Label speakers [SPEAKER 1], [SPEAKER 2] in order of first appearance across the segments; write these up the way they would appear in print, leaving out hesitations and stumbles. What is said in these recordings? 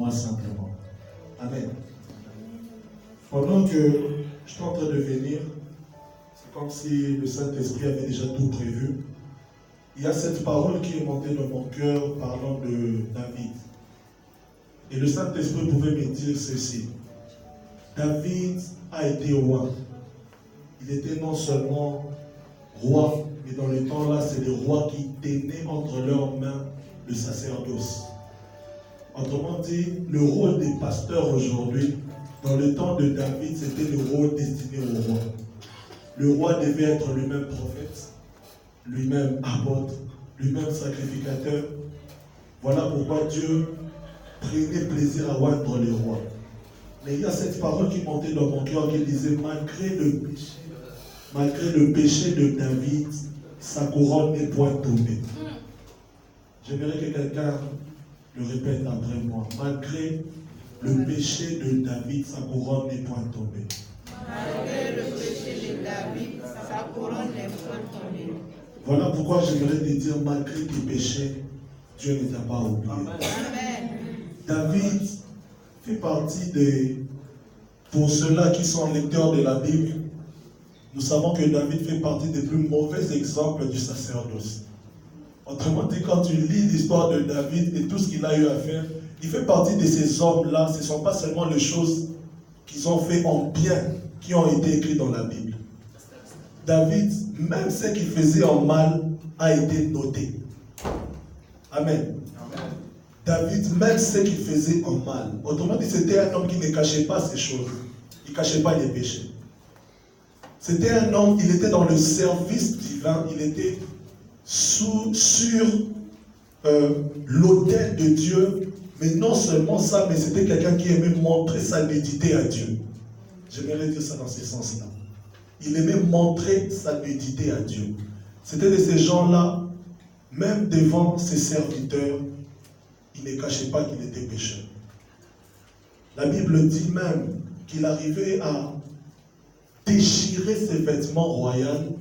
[SPEAKER 1] moi simplement. Amen. Pendant que je suis en train de venir, c'est comme si le Saint-Esprit avait déjà tout prévu. Il y a cette parole qui est montée dans mon cœur parlant de David. Et le Saint-Esprit pouvait me dire ceci. David a été roi. Il était non seulement roi, mais dans le temps là, c'est les rois qui tenaient entre leurs mains le sacerdoce. Autrement dit, le rôle des pasteurs aujourd'hui, dans le temps de David, c'était le rôle destiné au roi. Le roi devait être lui-même prophète, lui-même apôtre, lui-même sacrificateur. Voilà pourquoi Dieu prenait plaisir à oindre les rois. Mais il y a cette parole qui montait dans mon cœur qui disait, malgré le péché de David, sa couronne n'est point tombée. J'aimerais que quelqu'un le répète après moi. Malgré le péché de David, sa couronne n'est point tombée.
[SPEAKER 2] Malgré le péché de David, sa couronne n'est point tombée.
[SPEAKER 1] Voilà pourquoi j'aimerais te dire, malgré tes péchés, Dieu ne t'a pas oublié.
[SPEAKER 2] Amen.
[SPEAKER 1] David fait partie des... Pour ceux-là qui sont lecteurs de la Bible, nous savons que David fait partie des plus mauvais exemples du sacerdoce. Autrement dit, quand tu lis l'histoire de David et tout ce qu'il a eu à faire, il fait partie de ces hommes-là. Ce ne sont pas seulement les choses qu'ils ont fait en bien qui ont été écrites dans la Bible. David, même ce qu'il faisait en mal, a été noté. Amen. David, même ce qu'il faisait en mal, autrement dit, c'était un homme qui ne cachait pas ces choses. Il ne cachait pas les péchés. C'était un homme, il était dans le service divin, il était sur l'autel de Dieu, mais non seulement ça, mais c'était quelqu'un qui aimait montrer sa nudité à Dieu. J'aimerais dire ça dans ce sens-là. Il aimait montrer sa nudité à Dieu. C'était de ces gens-là, même devant ses serviteurs, il ne cachait pas qu'il était pécheur. La Bible dit même qu'il arrivait à déchirer ses vêtements royaux,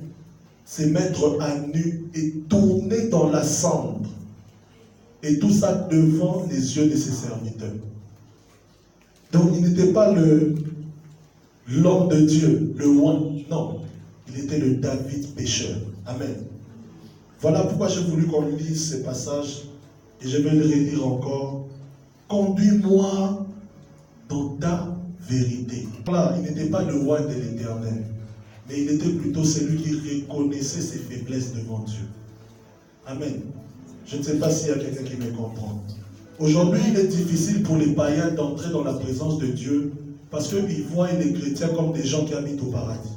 [SPEAKER 1] se mettre à nu et tourner dans la cendre. Et tout ça devant les yeux de ses serviteurs. Donc il n'était pas l'homme de Dieu, le roi. Non, il était le David pécheur. Amen. Voilà pourquoi j'ai voulu qu'on lise ce passage et je vais le relire encore. Conduis-moi dans ta vérité. Voilà, il n'était pas le roi de l'Éternel, mais il était plutôt celui qui reconnaissait ses faiblesses devant Dieu. Amen. Je ne sais pas s'il y a quelqu'un qui me comprend. Aujourd'hui, il est difficile pour les païens d'entrer dans la présence de Dieu parce qu'ils voient les chrétiens comme des gens qui habitent au paradis.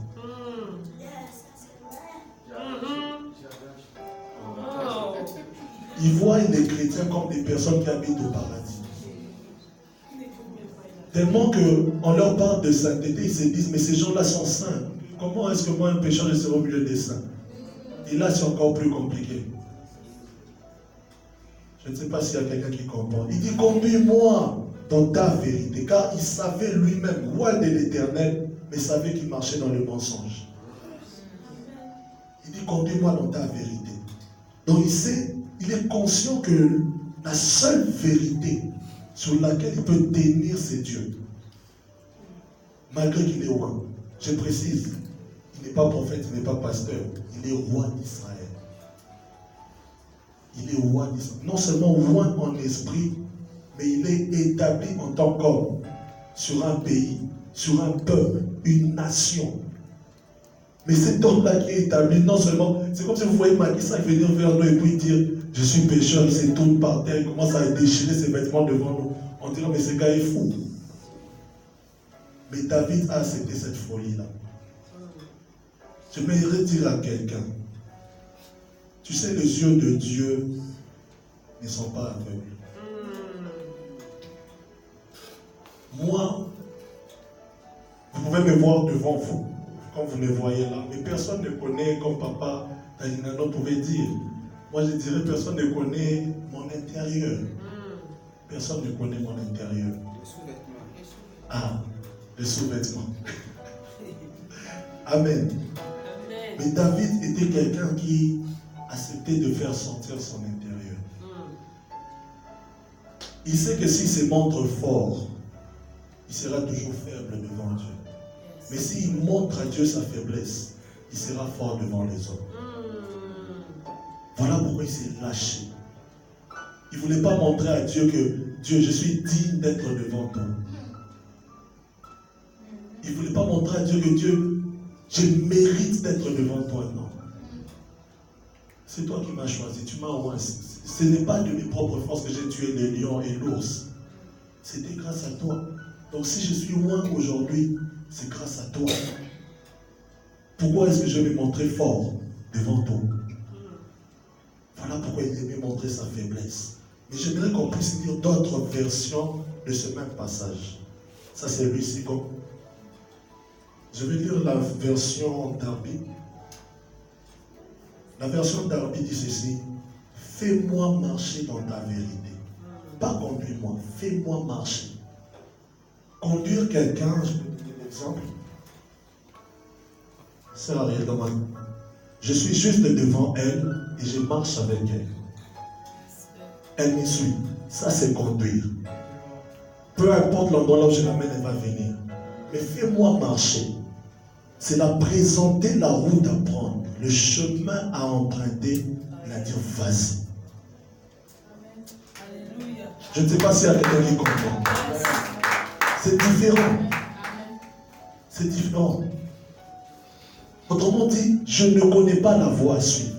[SPEAKER 1] Ils voient les chrétiens comme des personnes qui habitent au paradis. Tellement qu'on leur parle de sainteté, ils se disent, mais ces gens-là sont saints. Comment est-ce que moi, un pécheur, je serai au milieu des saints? Et là, c'est encore plus compliqué. Je ne sais pas s'il y a quelqu'un qui comprend. Il dit, conduis-moi dans ta vérité. Car il savait lui-même, roi de l'Éternel, mais savait qu'il marchait dans le mensonge. Il dit, conduis-moi dans ta vérité. Donc il est conscient que la seule vérité sur laquelle il peut tenir, c'est Dieu. Malgré qu'il est roi. Je précise, il n'est pas prophète, il n'est pas pasteur. Il est roi d'Israël. Il est roi d'Israël. Non seulement roi en esprit, mais il est établi en tant qu'homme sur un pays, sur un peuple, une nation. Mais cet homme-là qui est établi, non seulement, c'est comme si vous voyez Macky Sall venir vers nous et puis dire, je suis pécheur, il se tourne par terre, il commence à déchirer ses vêtements devant nous. On dirait, mais ce gars est fou. Mais David a accepté cette folie-là. Je m'aimerais dire à quelqu'un, tu sais, les yeux de Dieu ne sont pas aveugles. Moi, vous pouvez me voir devant vous, comme vous me voyez là, mais personne ne connaît, comme papa Talinano pouvait dire. Moi, je dirais, personne ne connaît mon intérieur. Personne ne connaît mon intérieur.
[SPEAKER 3] Les sous-vêtements.
[SPEAKER 1] Ah, les sous-vêtements. Amen. Mais David était quelqu'un qui acceptait de faire sortir son intérieur. Il sait que s'il se montre fort, il sera toujours faible devant Dieu. Mais s'il montre à Dieu sa faiblesse, il sera fort devant les hommes. Voilà pourquoi il s'est lâché. Il ne voulait pas montrer à Dieu que Dieu, je suis digne d'être devant toi. Il ne voulait pas montrer à Dieu que Dieu, je mérite d'être devant toi. Non. C'est toi qui m'as choisi, tu m'as oint. Ce n'est pas de mes propres forces que j'ai tué les lions et l'ours. C'était grâce à toi. Donc si je suis oint aujourd'hui, c'est grâce à toi. Pourquoi est-ce que je vais me montrer fort devant toi? Voilà pourquoi il aimait montrer sa faiblesse. Mais j'aimerais qu'on puisse lire d'autres versions de ce même passage. Ça c'est lui-ci. Je vais lire la version Darby. La version Darby dit ceci: fais-moi marcher dans ta vérité. Pas conduis-moi, fais-moi marcher. Conduire quelqu'un, je peux te donner un exemple. Sœur Ariel, je suis juste devant elle et je marche avec elle. Elle me suit. Ça, c'est conduire. Peu importe l'endroit là où je l'amène, elle va venir. Mais fais-moi marcher. C'est la présenter la route à prendre, le chemin à emprunter, la dire vas-y. Je ne sais pas si quelqu'un qui comprend. C'est différent. C'est différent. Autrement dit, je ne connais pas la voie à suivre.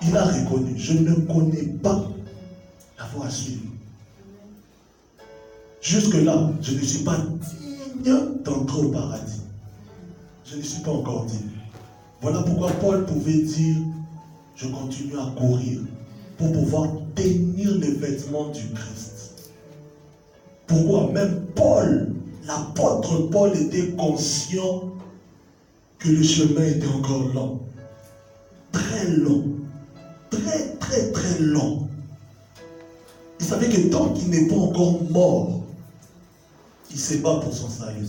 [SPEAKER 1] Il a reconnu, je ne connais pas la voie à suivre. Jusque-là, je ne suis pas digne d'entrer au paradis. Je ne suis pas encore digne. Voilà pourquoi Paul pouvait dire, je continue à courir pour pouvoir tenir les vêtements du Christ. Pourquoi? Même Paul, l'apôtre Paul était conscient que le chemin était encore long. Très long. Très, très, très long. Il savait que tant qu'il n'est pas encore mort, il se bat pour son salut.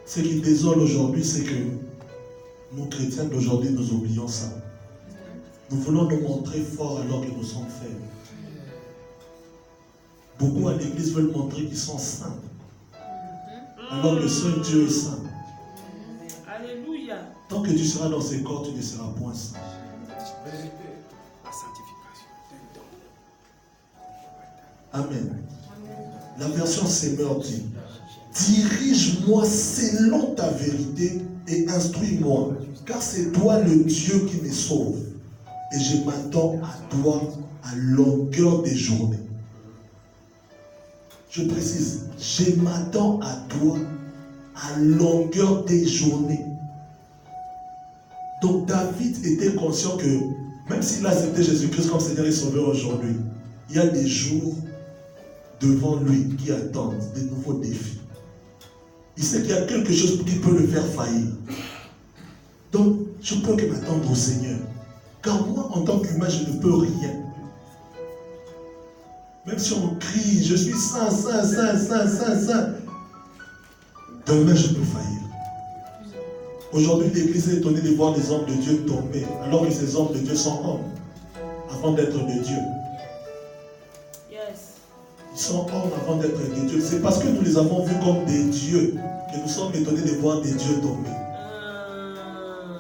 [SPEAKER 1] Ce qui désole aujourd'hui, c'est que nous, chrétiens d'aujourd'hui, nous oublions ça. Nous voulons nous montrer forts alors que nous sommes faibles. Beaucoup à l'église veulent montrer qu'ils sont saints, alors que seul Dieu est saint.
[SPEAKER 2] Alléluia.
[SPEAKER 1] Tant que tu seras dans ses corps, tu ne seras point saint.
[SPEAKER 3] La sanctification.
[SPEAKER 1] Amen. La version Semeur dit: dirige-moi selon ta vérité et instruis-moi, car c'est toi le Dieu qui me sauve. Et je m'attends à toi à longueur des journées. Je précise, je m'attends à toi à longueur des journées. Donc David était conscient que même s'il a accepté Jésus-Christ comme Seigneur et Sauveur aujourd'hui, il y a des jours devant lui qui attendent de nouveaux défis. Il sait qu'il y a quelque chose qui peut le faire faillir. Donc, je peux que m'attendre au Seigneur. Car moi, en tant qu'humain, je ne peux rien. Même si on crie, je suis saint, saint, saint, saint, saint, saint. Demain, je peux faillir. Aujourd'hui, l'Église est étonnée de voir des hommes de Dieu tomber, alors que ces hommes de Dieu sont hommes, avant d'être de Dieu. Ils sont hommes avant d'être des dieux. C'est parce que nous les avons vus comme des dieux que nous sommes étonnés de voir des dieux tomber.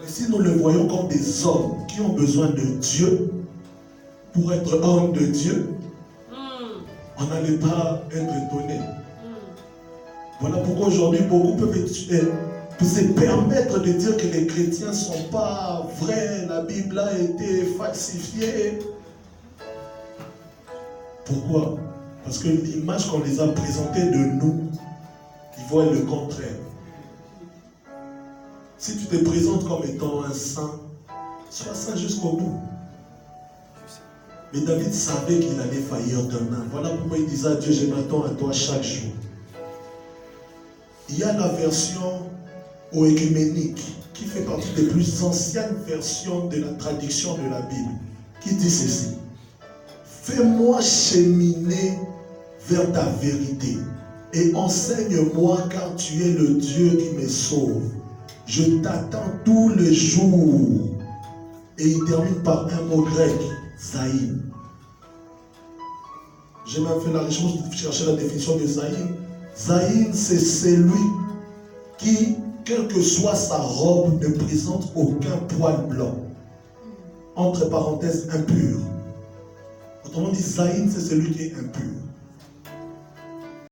[SPEAKER 1] Mais si nous les voyons comme des hommes qui ont besoin de Dieu pour être hommes de Dieu, on n'allait pas être étonnés. Voilà pourquoi aujourd'hui beaucoup peuvent se permettre de dire que les chrétiens ne sont pas vrais, la Bible a été falsifiée. Pourquoi? Parce que l'image qu'on les a présentée de nous, ils voient le contraire. Si tu te présentes comme étant un saint, sois saint jusqu'au bout. Mais David savait qu'il allait faillir demain. Voilà pourquoi il disait à Dieu, je m'attends à toi chaque jour. Il y a la version oécuménique qui fait partie des plus anciennes versions de la traduction de la Bible, qui dit ceci: fais-moi cheminer vers ta vérité et enseigne-moi, car tu es le Dieu qui me sauve. Je t'attends tous les jours. Et il termine par un mot grec, zaïm. J'ai même fait la recherche, chercher la définition de Zaïn. Zaïn, c'est celui qui, quelle que soit sa robe, ne présente aucun poil blanc. Entre parenthèses, impur. Autrement dit, Zaïn, c'est celui qui est impur.